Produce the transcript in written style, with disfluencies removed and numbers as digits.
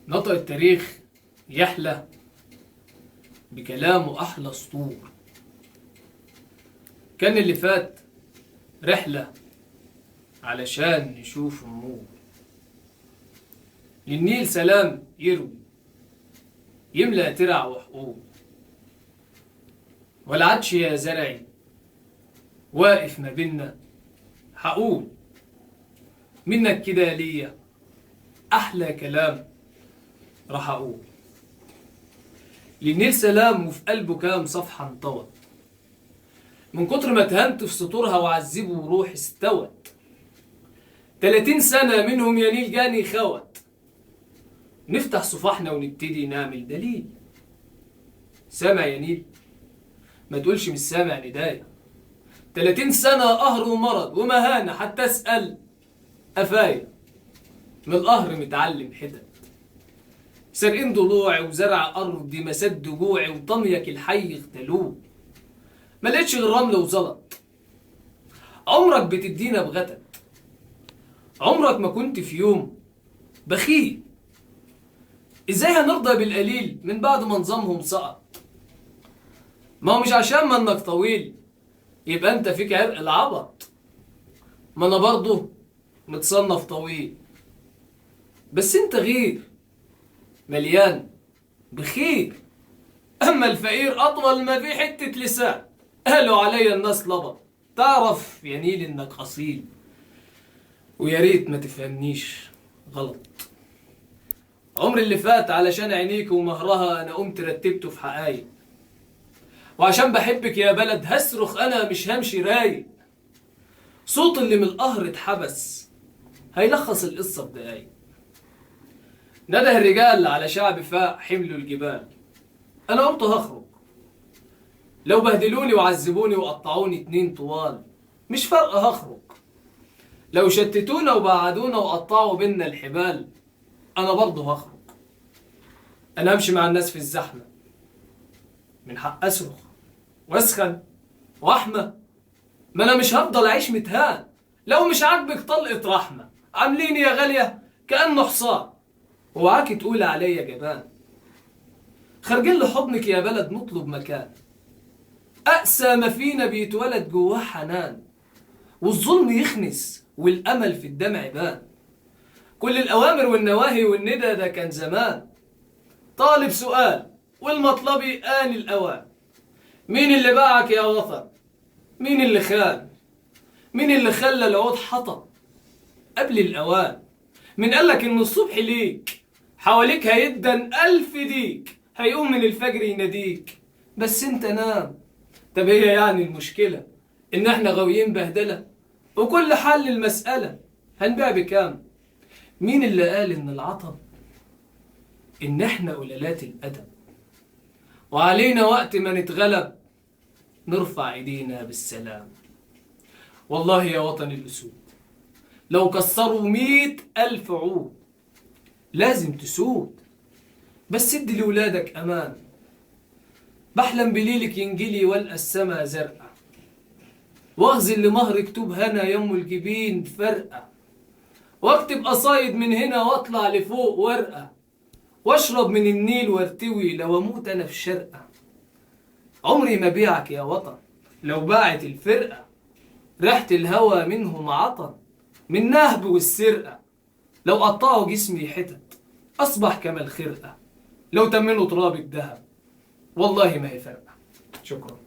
نطق التاريخ يحلى بكلامه أحلى سطور. كان اللي فات رحلة علشان نشوف النور. للنيل سلام يروي يملأ ترع وحقول، والعطش يا زرعي واقف ما بينا. هقول منك كده ليا أحلى كلام راح أقول. للنيل سلام وفي قلبه كام صفحة انطوت، من كتر ما اتهنت في سطورها وعذبه وروحي استوت. 30 سنة منهم يا نيل جاني خوت، نفتح صفاحنا ونبتدي نعمل دليل. سامع يا نيل؟ ما تقولش مش سامع ندايا. 30 سنة قهر ومرض ومهانة حتى أسأل قفايا، من القهر متعلم حتت. سارقين ضلوعي وزرع أرضي مسد جوعي وطميك الحي اغتالوه. ما لقيتش غير رمل وزلط، عمرك بتدينا بغتت. عمرك ما كنت في يوم بخيل. ازاي هنرضى بالقليل من بعد ما نظامهم سقط؟ ما هو مش عشان ما انك طويل يبقى انت فيك عرق العبط. ما انا برضه متصنف طويل، بس انت غير مليان بخير. اما الفقير اطول ما في حتة لسان، قالوا عليا الناس لبط. تعرف يا نيل انك اصيل، ويا ريت ما تفهمنيش غلط. عمري اللي فات علشان عينيك ومهرها انا قمت رتبته في حقايق، وعشان بحبك يا بلد هصرخ انا مش همشي رايق. صوت اللي من القهر اتحبس هيلخص القصة بدقايق. نده الرجال على شعب فاق حملوا الجبال، انا قلت هخرج. لو بهدلوني وعذبوني وقطعوني 2 طوال مش فارقة هخرج. لو شتتونا وبعدونا وقطعوا بينا الحبال انا برضه هخرج. انا همشي مع الناس في الزحمة، من حق اصرخ واسخن واحمى. ما انا مش هفضل اعيش متهان. لو مش عاجبك طلقة رحمة، عامليني يا غالية كأنه حصان وعاكي تقول عليا جبان. خارجين لحضنك يا بلد نطلب مكان، أقسى ما فينا بيتولد جواه حنان، والظلم يخنس والأمل في الدمع بان. كل الأوامر والنواهي والندى ده كان زمان. طالب سؤال والمطلبي آن الأوان، مين اللي باعك يا وطن؟ مين اللي خان؟ مين اللي خلى العود حطب قبل الأوان؟ من قالك إن الصبح ليك حواليك هيدن 1000 ديك، هيقوم من الفجر يناديك بس انت نام. طب هي يعني المشكلة إن احنا غاويين بهدلة؟ وكل حل المسألة هنبيع بكام؟ مين اللي قال إن العطب إن احنا قلالات الأدب، وعلينا وقت ما نتغلب نرفع ايدينا بالسلام؟ والله يا وطن الأسود لو كسروا 100,000 عود لازم تسود، بس ادي لولادك أمان. بحلم بليلك ينجلي والقى السما زرقاء، واغزل لمهر كتوب هنا يم الجبين فرقة، واكتب قصايد من هنا واطلع لفوق ورقة، واشرب من النيل وارتوي لو اموت انا في شرقة. عمري ما بيعك يا وطن لو باعت الفرقة، ريحة الهوى منهم عطن من نهب والسرقة. لو قطعوا جسمي حتت أصبح كما الخرقة، لو تمنوا ترابي الدهب والله ما هي فارقة. شكرا.